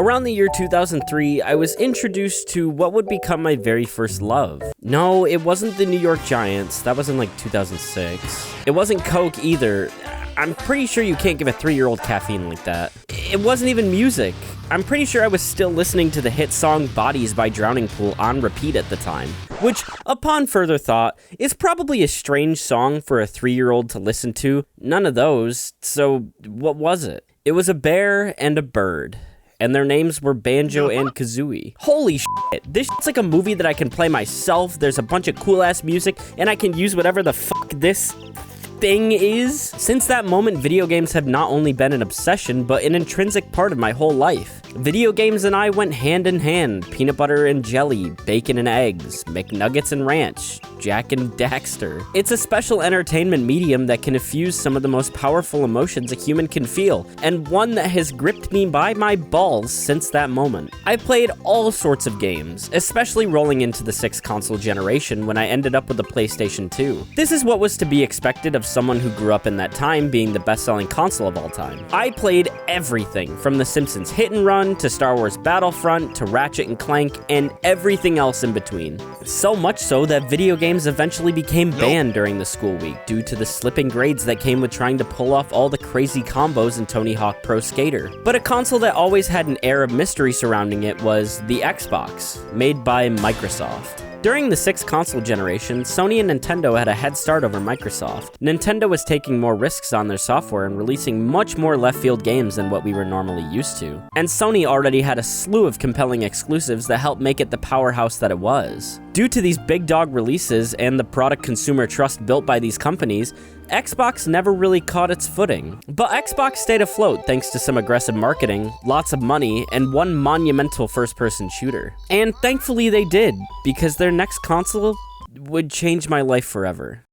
Around the year 2003, I was introduced to what would become my very first love. No, it wasn't the New York Giants. That was in like 2006. It wasn't Coke either. I'm pretty sure you can't give a 3-year-old caffeine like that. It wasn't even music. I'm pretty sure I was still listening to the hit song Bodies by Drowning Pool on repeat at the time, which, upon further thought, is probably a strange song for a 3-year-old to listen to. None of those, so what was it? It was a bear and a bird, and their names were Banjo and Kazooie. Holy shit, this shit's like a movie that I can play myself. There's a bunch of cool-ass music, and I can use whatever the fuck this thing is. Since that moment, video games have not only been an obsession, but an intrinsic part of my whole life. Video games and I went hand in hand. Peanut butter and jelly, bacon and eggs, McNuggets and ranch, Jack and Daxter. It's a special entertainment medium that can effuse some of the most powerful emotions a human can feel, and one that has gripped me by my balls since that moment. I played all sorts of games, especially rolling into the 6th console generation when I ended up with the PlayStation 2. This is what was to be expected of someone who grew up in that time being the best-selling console of all time. I played everything from The Simpsons Hit and Run to Star Wars Battlefront to Ratchet and Clank and everything else in between. So much so that video games eventually became banned during the school week due to the slipping grades that came with trying to pull off all the crazy combos in Tony Hawk Pro Skater. But a console that always had an air of mystery surrounding it was the Xbox, made by Microsoft. During the 6th console generation, Sony and Nintendo had a head start over Microsoft. Nintendo was taking more risks on their software and releasing much more left-field games than what we were normally used to. And Sony already had a slew of compelling exclusives that helped make it the powerhouse that it was. Due to these big dog releases and the product consumer trust built by these companies, Xbox never really caught its footing. But Xbox stayed afloat thanks to some aggressive marketing, lots of money, and one monumental first-person shooter. And thankfully they did, because their next console would change my life forever.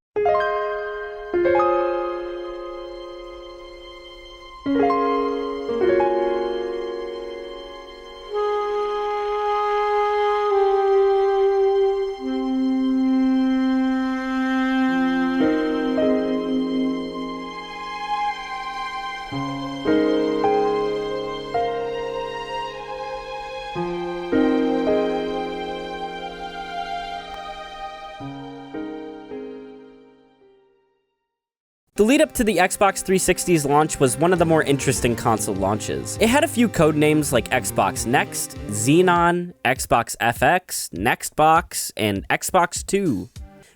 The lead up to the Xbox 360's launch was one of the more interesting console launches. It had a few code names like Xbox Next, Xenon, Xbox FX, Nextbox, and Xbox 2.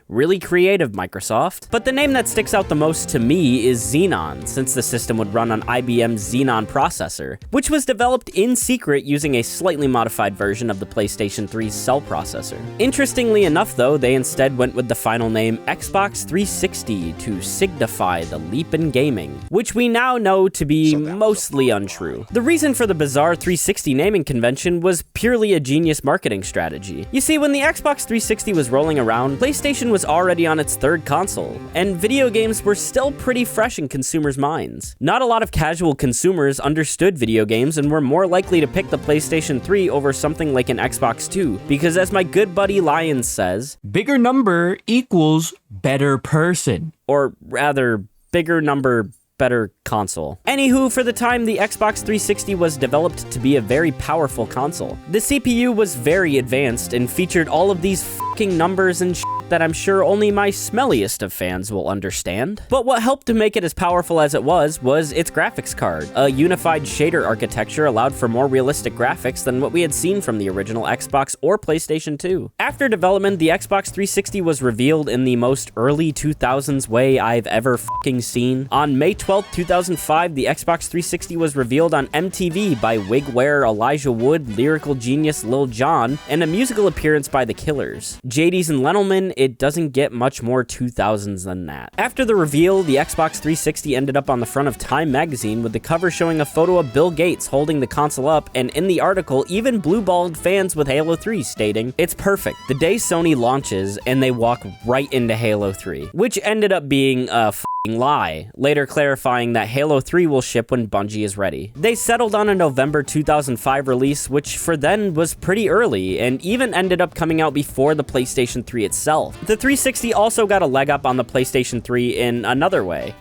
Really creative, Microsoft. But the name that sticks out the most to me is Xenon, since the system would run on IBM's Xenon processor, which was developed in secret using a slightly modified version of the PlayStation 3's Cell processor. Interestingly enough though, they instead went with the final name Xbox 360 to signify the leap in gaming, which we now know to be mostly untrue. The reason for the bizarre 360 naming convention was purely a genius marketing strategy. You see, when the Xbox 360 was rolling around, PlayStation was already on its 3rd console, and video games were still pretty fresh in consumers' minds. Not a lot of casual consumers understood video games and were more likely to pick the PlayStation 3 over something like an Xbox 2, because as my good buddy Lyons says, bigger number equals better person. Or rather, bigger number, better console. Anywho, for the time, the Xbox 360 was developed to be a very powerful console. The CPU was very advanced and featured all of these fucking numbers and shit that I'm sure only my smelliest of fans will understand. But what helped to make it as powerful as it was its graphics card. A unified shader architecture allowed for more realistic graphics than what we had seen from the original Xbox or PlayStation 2. After development, the Xbox 360 was revealed in the most early 2000s way I've ever fucking seen. On May 12th, 2005, the Xbox 360 was revealed on MTV by wig wearer Elijah Wood, lyrical genius Lil Jon, and a musical appearance by The Killers. JD's and Lenelman, it doesn't get much more 2000s than that. After the reveal, the Xbox 360 ended up on the front of Time magazine with the cover showing a photo of Bill Gates holding the console up, and in the article, even blue-balled fans with Halo 3 stating, "It's perfect. The day Sony launches and they walk right into Halo 3, which ended up being a lie, later clarifying that Halo 3 will ship when Bungie is ready. They settled on a November 2005 release, which for then was pretty early, and even ended up coming out before the PlayStation 3 itself. The 360 also got a leg up on the PlayStation 3 in another way.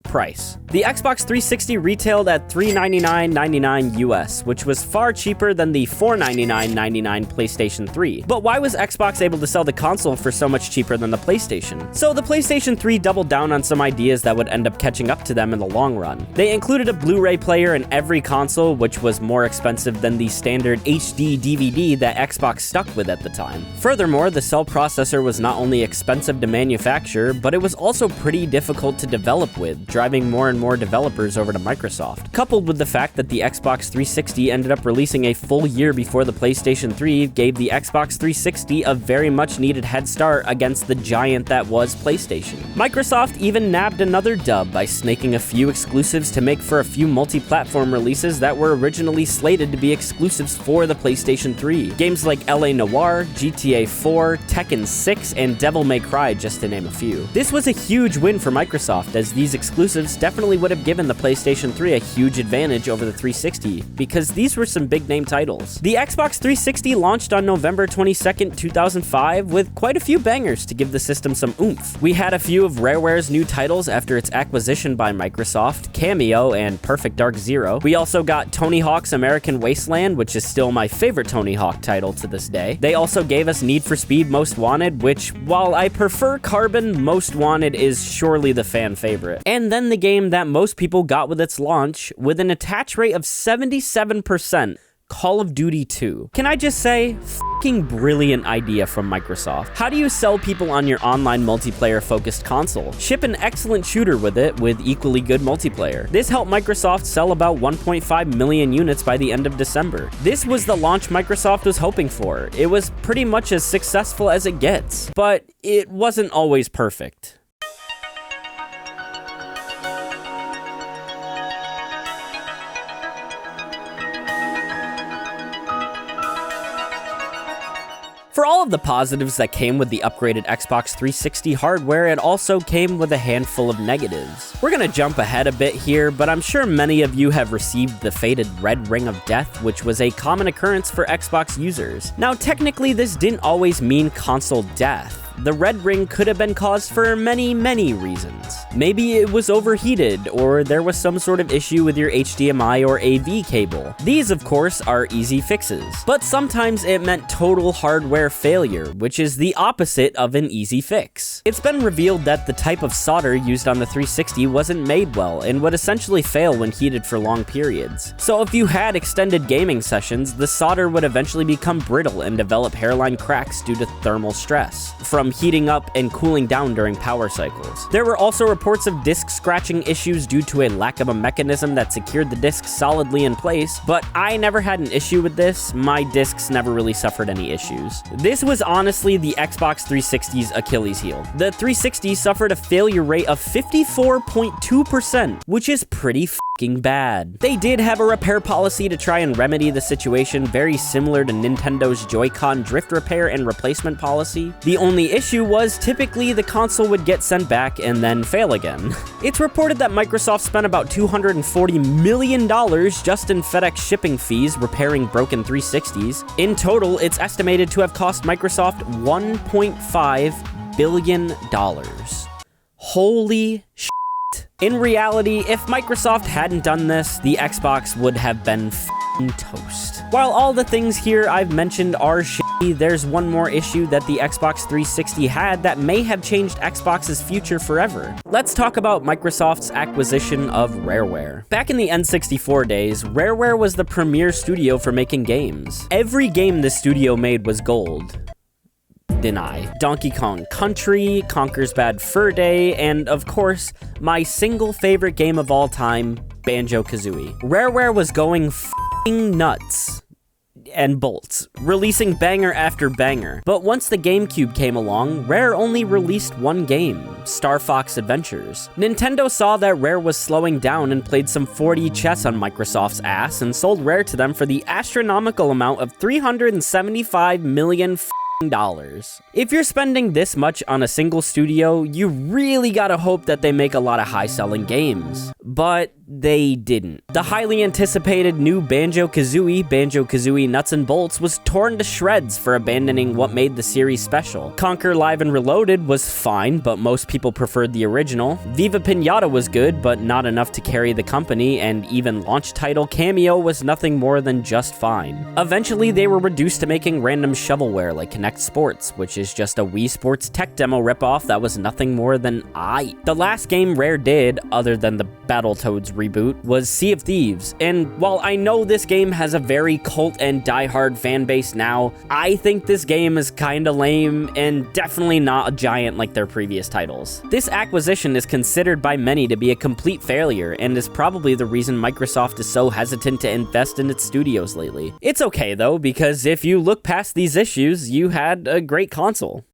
Price. The Xbox 360 retailed at $399.99 US, which was far cheaper than the $499.99 PlayStation 3. But why was Xbox able to sell the console for so much cheaper than the PlayStation? So the PlayStation 3 doubled down on some ideas that would end up catching up to them in the long run. They included a Blu-ray player in every console, which was more expensive than the standard HD DVD that Xbox stuck with at the time. Furthermore, the cell processor was not only expensive to manufacture, but it was also pretty difficult to develop with, driving more and more developers over to Microsoft. Coupled with the fact that the Xbox 360 ended up releasing a full year before the PlayStation 3 gave the Xbox 360 a very much needed head start against the giant that was PlayStation. Microsoft even nabbed another dub by snaking a few exclusives to make for a few multi-platform releases that were originally slated to be exclusives for the PlayStation 3. Games like LA Noire, GTA 4, Tekken 6, and Devil May Cry, just to name a few. This was a huge win for Microsoft, as these exclusives definitely would have given the PlayStation 3 a huge advantage over the 360, because these were some big name titles. The Xbox 360 launched on November 22nd, 2005, with quite a few bangers to give the system some oomph. We had a few of Rareware's new titles after its acquisition by Microsoft, Cameo and Perfect Dark Zero. We also got Tony Hawk's American Wasteland, which is still my favorite Tony Hawk title to this day. They also gave us Need for Speed Most Wanted, which, while I prefer Carbon, Most Wanted is surely the fan favorite. And then the game that most people got with its launch, with an attach rate of 77%, Call of Duty 2. Can I just say, fucking brilliant idea from Microsoft. How do you sell people on your online multiplayer-focused console? Ship an excellent shooter with it with equally good multiplayer. This helped Microsoft sell about 1.5 million units by the end of December. This was the launch Microsoft was hoping for. It was pretty much as successful as it gets, but it wasn't always perfect. For all of the positives that came with the upgraded Xbox 360 hardware, it also came with a handful of negatives. We're gonna jump ahead a bit here, but I'm sure many of you have received the fated Red Ring of Death, which was a common occurrence for Xbox users. Now, technically, this didn't always mean console death. The red ring could have been caused for many reasons. Maybe it was overheated, or there was some sort of issue with your HDMI or AV cable. These, of course, are easy fixes. But sometimes it meant total hardware failure, which is the opposite of an easy fix. It's been revealed that the type of solder used on the 360 wasn't made well, and would essentially fail when heated for long periods. So if you had extended gaming sessions, the solder would eventually become brittle and develop hairline cracks due to thermal stress from heating up and cooling down during power cycles. There were also reports of disc scratching issues due to a lack of a mechanism that secured the disc solidly in place, but I never had an issue with this. My discs never really suffered any issues. This was honestly the Xbox 360's Achilles heel. The 360 suffered a failure rate of 54.2%, which is pretty fucking bad. They did have a repair policy to try and remedy the situation, very similar to Nintendo's Joy-Con drift repair and replacement policy. The only issue was typically the console would get sent back and then fail again. It's reported that Microsoft spent about $240 million just in FedEx shipping fees repairing broken 360s. In total, it's estimated to have cost Microsoft $1.5 billion. Holy shit. In reality, if Microsoft hadn't done this, the Xbox would have been f***ing toast. While all the things here I've mentioned are shitty, there's one more issue that the Xbox 360 had that may have changed Xbox's future forever. Let's talk about Microsoft's acquisition of Rareware. Back in the N64 days, Rareware was the premier studio for making games. Every game the studio made was gold. Deny. Donkey Kong Country, Conker's Bad Fur Day, and of course, my single favorite game of all time, Banjo-Kazooie. Rareware was going f***ing nuts and bolts, releasing banger after banger. But once the GameCube came along, Rare only released one game, Star Fox Adventures. Nintendo saw that Rare was slowing down and played some 4D chess on Microsoft's ass and sold Rare to them for the astronomical amount of $375 million dollars. If you're spending this much on a single studio, you really gotta hope that they make a lot of high-selling games. But they didn't. The highly anticipated new Banjo-Kazooie Nuts and Bolts was torn to shreds for abandoning what made the series special. Conquer Live and Reloaded was fine, but most people preferred the original. Viva Pinata was good, but not enough to carry the company, and even launch title Cameo was nothing more than just fine. Eventually, they were reduced to making random shovelware like Kinect Sports, which is just a Wii Sports tech demo ripoff that was nothing more than aight. The last game Rare did, other than the Battletoads reboot, was Sea of Thieves, and while I know this game has a very cult and diehard fan base now, I think this game is kinda lame and definitely not a giant like their previous titles. This acquisition is considered by many to be a complete failure and is probably the reason Microsoft is so hesitant to invest in its studios lately. It's okay though, because if you look past these issues, you had a great console.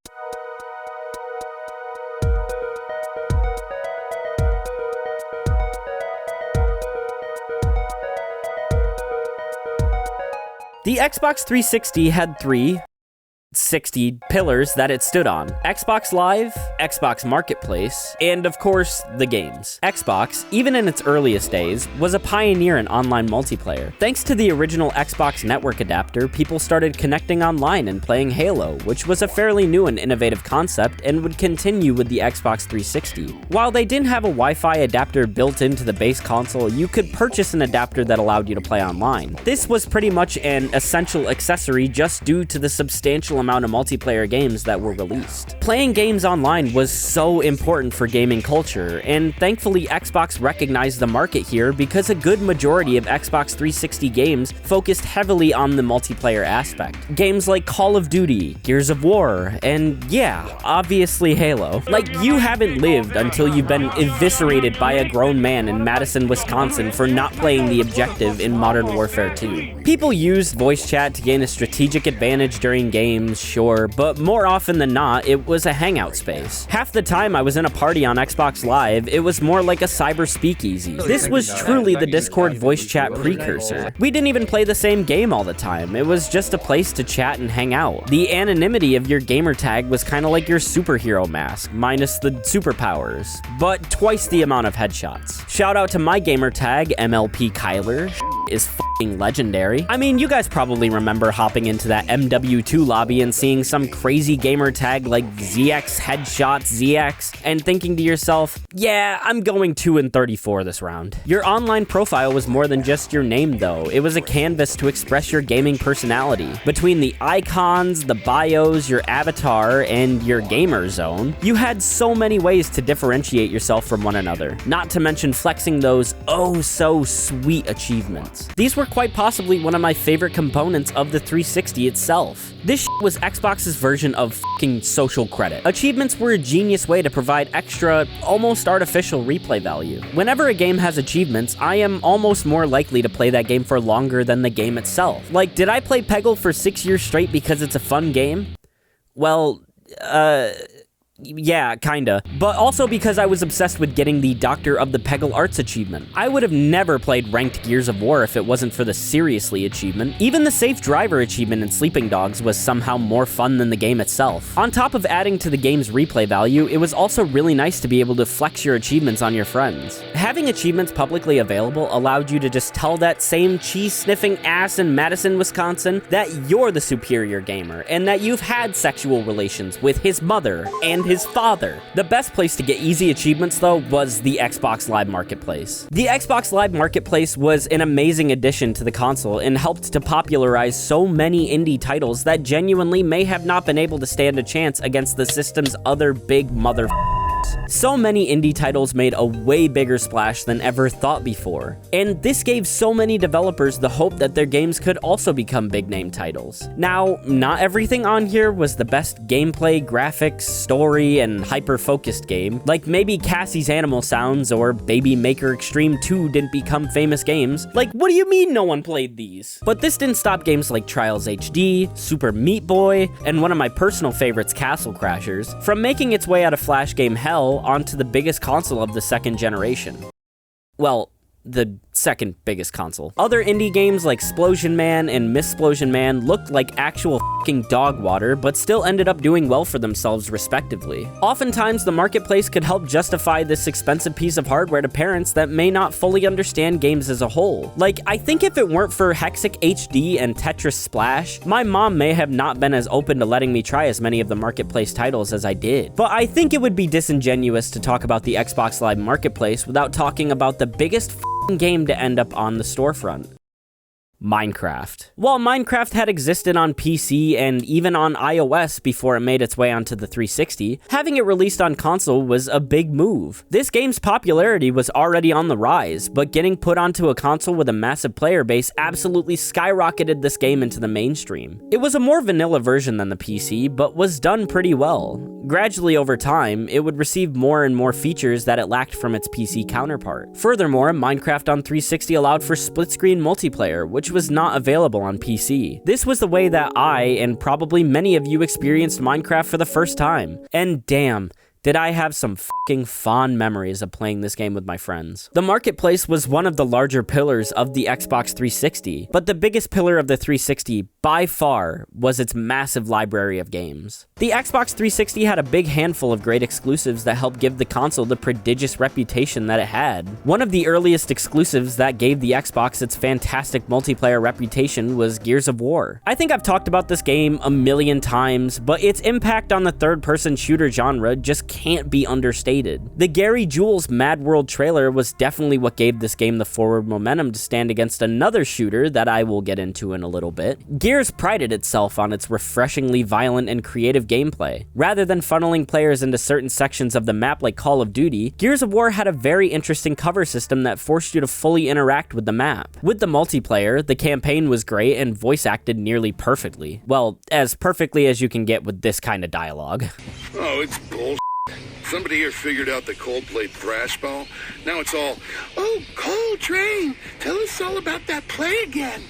The Xbox 360 had 360 pillars that it stood on: Xbox Live, Xbox Marketplace, and of course, the games. Xbox, even in its earliest days, was a pioneer in online multiplayer. Thanks to the original Xbox Network adapter, people started connecting online and playing Halo, which was a fairly new and innovative concept and would continue with the Xbox 360. While they didn't have a Wi-Fi adapter built into the base console, you could purchase an adapter that allowed you to play online. This was pretty much an essential accessory just due to the substantial amount of multiplayer games that were released. Playing games online was so important for gaming culture, and thankfully Xbox recognized the market here because a good majority of Xbox 360 games focused heavily on the multiplayer aspect. Games like Call of Duty, Gears of War, and yeah, obviously Halo. Like, you haven't lived until you've been eviscerated by a grown man in Madison, Wisconsin for not playing the objective in Modern Warfare 2. People used voice chat to gain a strategic advantage during games, sure, but more often than not, it was a hangout space. Half the time I was in a party on Xbox Live, it was more like a cyber speakeasy. This was truly the Discord voice chat precursor. We didn't even play the same game all the time, it was just a place to chat and hang out. The anonymity of your gamer tag was kinda like your superhero mask, minus the superpowers, but twice the amount of headshots. Shout out to my gamer tag, MLP Kyler. Is f***ing legendary. I mean, you guys probably remember hopping into that MW2 lobby and seeing some crazy gamer tag like ZX Headshots ZX and thinking to yourself, yeah, I'm going 2-34 this round. Your online profile was more than just your name though. It was a canvas to express your gaming personality. Between the icons, the bios, your avatar, and your gamer zone, you had so many ways to differentiate yourself from one another, not to mention flexing those oh so sweet achievements. These were quite possibly one of my favorite components of the 360 itself. This was Xbox's version of f***ing social credit. Achievements were a genius way to provide extra, almost artificial replay value. Whenever a game has achievements, I am almost more likely to play that game for longer than the game itself. Like, did I play Peggle for 6 years straight because it's a fun game? Well, yeah, kinda. But also because I was obsessed with getting the Doctor of the Peggle Arts achievement. I would have never played ranked Gears of War if it wasn't for the Seriously achievement. Even the Safe Driver achievement in Sleeping Dogs was somehow more fun than the game itself. On top of adding to the game's replay value, it was also really nice to be able to flex your achievements on your friends. Having achievements publicly available allowed you to just tell that same cheese-sniffing ass in Madison, Wisconsin that you're the superior gamer, and that you've had sexual relations with his mother and his father. The best place to get easy achievements, though, was the Xbox Live Marketplace. The Xbox Live Marketplace was an amazing addition to the console and helped to popularize so many indie titles that genuinely may have not been able to stand a chance against the system's other big So many indie titles made a way bigger splash than ever thought before, and this gave so many developers the hope that their games could also become big-name titles. Now, not everything on here was the best gameplay, graphics, story, and hyper-focused game. Like maybe Cassie's Animal Sounds or Baby Maker Extreme 2 didn't become famous games. Like, what do you mean no one played these? But this didn't stop games like Trials HD, Super Meat Boy, and one of my personal favorites, Castle Crashers, from making its way out of Flash game hell onto the biggest console of the second generation. Well, the second biggest console. Other indie games like Splosion Man and Missplosion Man looked like actual f***ing dog water, but still ended up doing well for themselves respectively. Oftentimes, the marketplace could help justify this expensive piece of hardware to parents that may not fully understand games as a whole. Like, I think if it weren't for Hexic HD and Tetris Splash, my mom may have not been as open to letting me try as many of the marketplace titles as I did. But I think it would be disingenuous to talk about the Xbox Live Marketplace without talking about the biggest game to end up on the storefront. Minecraft. While Minecraft had existed on PC and even on iOS before it made its way onto the 360, having it released on console was a big move. This game's popularity was already on the rise, but getting put onto a console with a massive player base absolutely skyrocketed this game into the mainstream. It was a more vanilla version than the PC, but was done pretty well. Gradually over time, it would receive more and more features that it lacked from its PC counterpart. Furthermore, Minecraft on 360 allowed for split-screen multiplayer, which was not available on PC. This was the way that I, and probably many of you, experienced Minecraft for the first time. And damn, did I have some fucking fond memories of playing this game with my friends. The marketplace was one of the larger pillars of the Xbox 360, but the biggest pillar of the 360 by far was its massive library of games. The Xbox 360 had a big handful of great exclusives that helped give the console the prodigious reputation that it had. One of the earliest exclusives that gave the Xbox its fantastic multiplayer reputation was Gears of War. I think I've talked about this game a million times, but its impact on the third-person shooter genre just can't be understated. The Gary Jules Mad World trailer was definitely what gave this game the forward momentum to stand against another shooter that I will get into in a little bit. Gears prided itself on its refreshingly violent and creative gameplay. Rather than funneling players into certain sections of the map like Call of Duty, Gears of War had a very interesting cover system that forced you to fully interact with the map. With the multiplayer, the campaign was great and voice acted nearly perfectly. Well, as perfectly as you can get with this kind of dialogue. Oh, it's bullshit. Somebody here figured out the Coldplay thrash ball. Now it's all, oh, Coltrane, tell us all about that play again.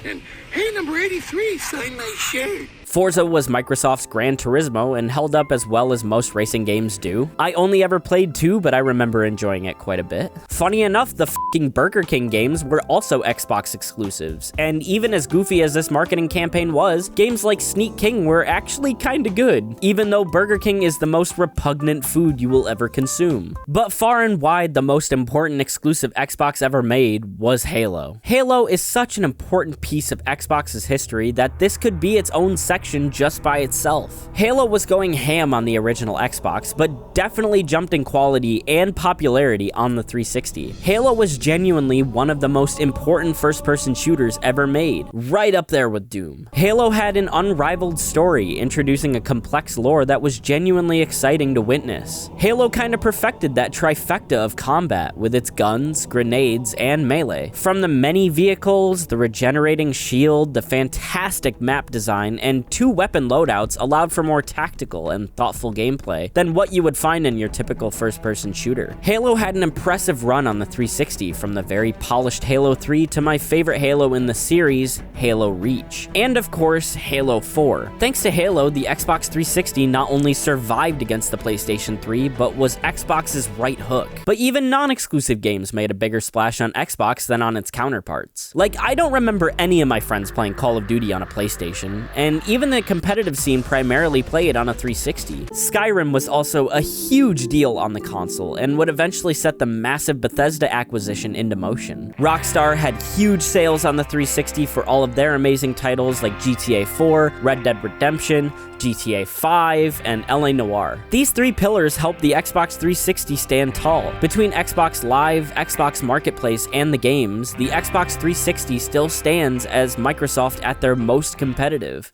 And, hey, number 83, sign my shirt. Forza was Microsoft's Gran Turismo and held up as well as most racing games do. I only ever played 2, but I remember enjoying it quite a bit. Funny enough, the fucking Burger King games were also Xbox exclusives, and even as goofy as this marketing campaign was, games like Sneak King were actually kinda good, even though Burger King is the most repugnant food you will ever consume. But far and wide, the most important exclusive Xbox ever made was Halo. Halo is such an important piece of Xbox's history that this could be its own section just by itself. Halo was going ham on the original Xbox, but definitely jumped in quality and popularity on the 360. Halo was genuinely one of the most important first-person shooters ever made, right up there with Doom. Halo had an unrivaled story, introducing a complex lore that was genuinely exciting to witness. Halo kind of perfected that trifecta of combat with its guns, grenades, and melee. From the many vehicles, the regenerating shield, the fantastic map design, and 2 weapon loadouts allowed for more tactical and thoughtful gameplay than what you would find in your typical first-person shooter. Halo had an impressive run on the 360, from the very polished Halo 3 to my favorite Halo in the series, Halo Reach. And of course, Halo 4. Thanks to Halo, the Xbox 360 not only survived against the PlayStation 3, but was Xbox's right hook. But even non-exclusive games made a bigger splash on Xbox than on its counterparts. Like, I don't remember any of my friends playing Call of Duty on a PlayStation, and even the competitive scene primarily played on a 360. Skyrim was also a huge deal on the console and would eventually set the massive Bethesda acquisition into motion. Rockstar had huge sales on the 360 for all of their amazing titles like GTA 4, Red Dead Redemption, GTA 5, and LA Noire. These 3 pillars helped the Xbox 360 stand tall. Between Xbox Live, Xbox Marketplace, and the games, the Xbox 360 still stands as Microsoft at their most competitive.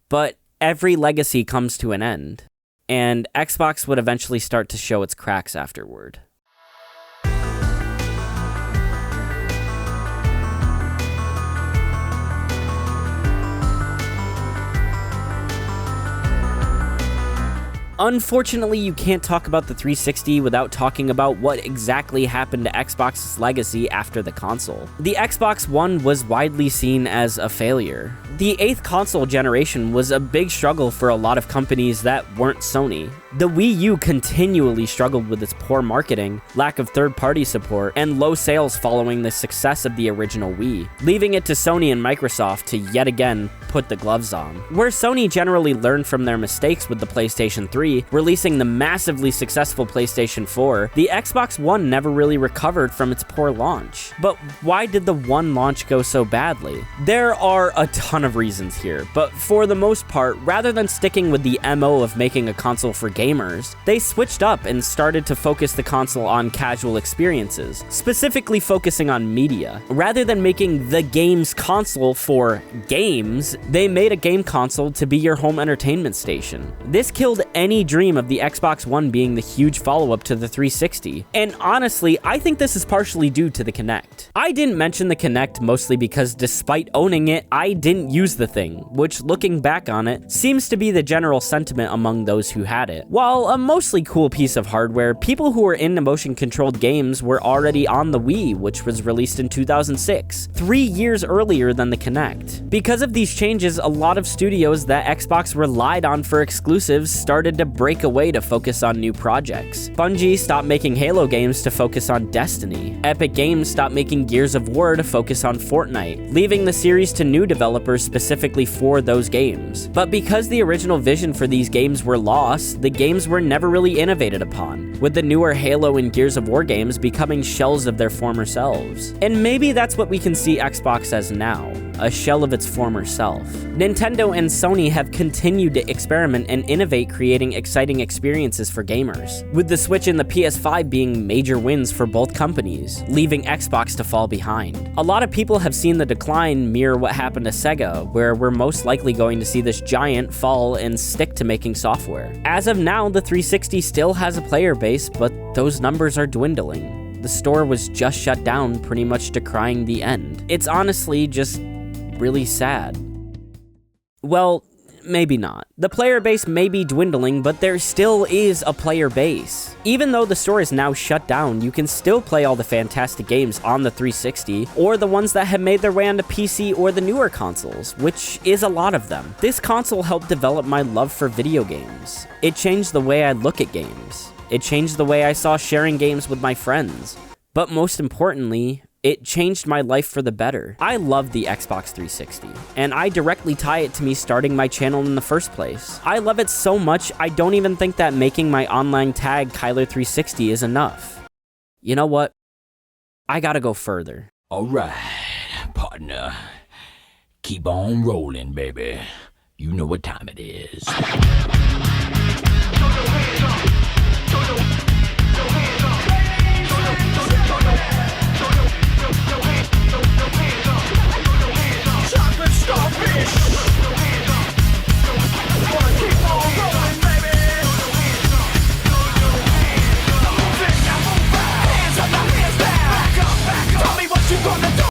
But every legacy comes to an end, and Xbox would eventually start to show its cracks afterward. Unfortunately, you can't talk about the 360 without talking about what exactly happened to Xbox's legacy after the console. The Xbox One was widely seen as a failure. The 8th console generation was a big struggle for a lot of companies that weren't Sony. The Wii U continually struggled with its poor marketing, lack of third-party support, and low sales following the success of the original Wii, leaving it to Sony and Microsoft to yet again put the gloves on. Where Sony generally learned from their mistakes with the PlayStation 3, releasing the massively successful PlayStation 4, the Xbox One never really recovered from its poor launch. But why did the One launch go so badly? There are a ton of reasons here, but for the most part, rather than sticking with the MO of making a console for gamers, they switched up and started to focus the console on casual experiences, specifically focusing on media. Rather than making the games console for games, they made a game console to be your home entertainment station. This killed any dream of the Xbox One being the huge follow-up to the 360. And honestly, I think this is partially due to the Kinect. I didn't mention the Kinect mostly because despite owning it, I didn't use the thing, which looking back on it, seems to be the general sentiment among those who had it. While a mostly cool piece of hardware, people who were into motion-controlled games were already on the Wii, which was released in 2006, 3 years earlier than the Kinect. Because of these changes, a lot of studios that Xbox relied on for exclusives started to break away to focus on new projects. Bungie stopped making Halo games to focus on Destiny. Epic Games stopped making Gears of War to focus on Fortnite, leaving the series to new developers specifically for those games. But because the original vision for these games were lost, the games were never really innovated upon, with the newer Halo and Gears of War games becoming shells of their former selves. And maybe that's what we can see Xbox as now, a shell of its former self. Nintendo and Sony have continued to experiment and innovate, creating exciting experiences for gamers, with the Switch and the PS5 being major wins for both companies, leaving Xbox to fall behind. A lot of people have seen the decline mirror what happened to Sega, where we're most likely going to see this giant fall and stick to making software. As of now, the 360 still has a player base, but those numbers are dwindling. The store was just shut down, pretty much decrying the end. It's honestly just really sad. Well, maybe not. The player base may be dwindling, but there still is a player base. Even though the store is now shut down, you can still play all the fantastic games on the 360, or the ones that have made their way onto PC or the newer consoles, which is a lot of them. This console helped develop my love for video games. It changed the way I look at games. It changed the way I saw sharing games with my friends. But most importantly, it changed my life for the better. I love the Xbox 360, and I directly tie it to me starting my channel in the first place. I love it so much, I don't even think that making my online tag Kyler360 is enough. You know what? I gotta go further. Alright, partner. Keep on rolling, baby. You know what time it is.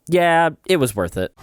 Yeah, it was worth it.